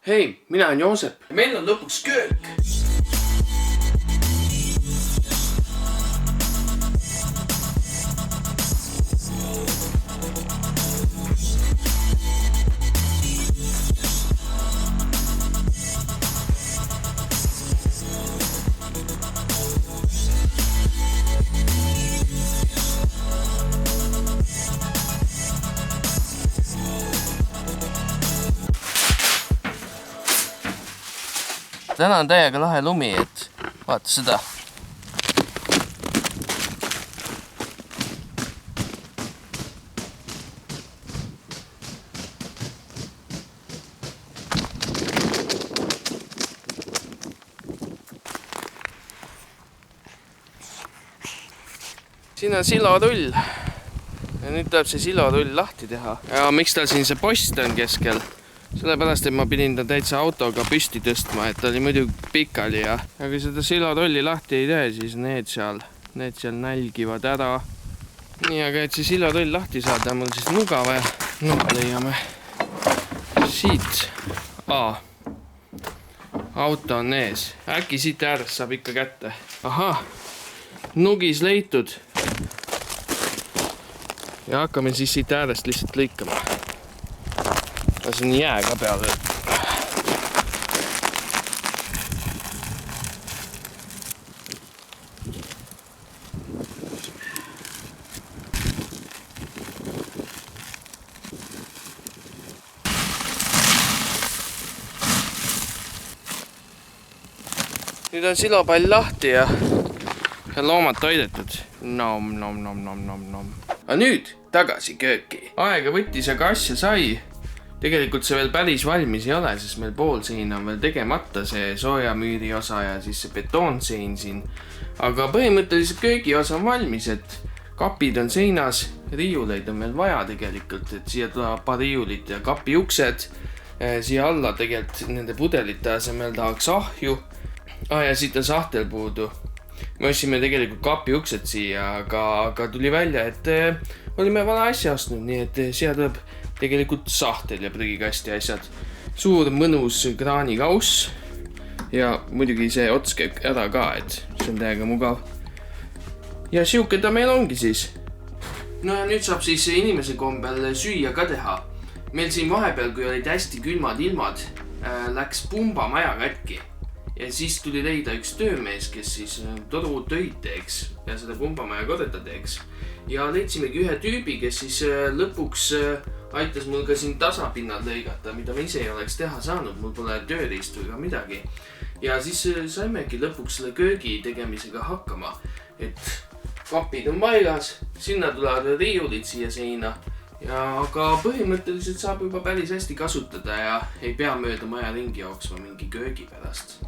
Hei, mina olen Joosep. Meil on lõpuks köök. Täna on täiega lahe lumi, et vaata seda. Siin on silotull. Ja nüüd tuleb see silotull lahti teha. Ja miks tal siin see post on keskel? Sellepärast, et ma pidin ta täitsa autoga püsti tõstma, et ta oli muidu pikali ja kui seda silotolli lahti ei tee, siis need seal nälgivad ära. Nii, aga et see silotoll lahti saada, mul siis nuga vaja. Nuga leiame siit. Auto on ees. Äkki siit äärest saab ikka kätte. Ahah, nugis leitud. Ja hakkame siis siit äärest lihtsalt lõikama. Siin jää ka peal. Nüüd on silopall lahti ja loomad toidetud. Nom. Aga nüüd tagasi kööki. Aega võttis, aga asja sai. Tegelikult see veel päris valmis ei ole, sest meil poolsein on veel tegemata, see soojamüüri osa ja siis see betoonsein siin. Aga põhimõtteliselt köögi osa on valmis, et kapid on seinas, riiuleid on veel vaja tegelikult, et siia tuleb paar riiulit ja kapi uksed. Siia alla tegelikult nende pudelite asemel tahaks ahju. Ja siit on sahtel puudu. Me ostsime tegelikult kapi uksed siia, aga tuli välja, et olime vana asja ostnud, nii et siia tuleb tegelikult sahtel ja prügikasti asjad. Suur mõnus kraanikauss ja muidugi see ots käib ära ka, et see on täiega mugav. Ja siuke ta meil ongi siis. No ja nüüd saab siis inimese kombel süüa ka teha. Meil siin vahepeal, kui olid hästi külmad ilmad, läks pumbamaja katki. Ja siis tuli leida üks töömees, kes siis toru töid teeks ja seda pumbamaja korda teeks. Ja leidsimegi ühe tüübi, kes siis lõpuks aitas mul ka siin tasapinnad lõigata, mida ma ise ei oleks teha saanud. Mul pole tööriistu ega midagi. Ja siis saimegi lõpuks selle köögi tegemisega hakkama. Et kapid on paigas, sinna tulevad riiulid siia seina. Aga põhimõtteliselt saab juba päris hästi kasutada ja ei pea mööda maja ringi jooksma mingi köögi pärast.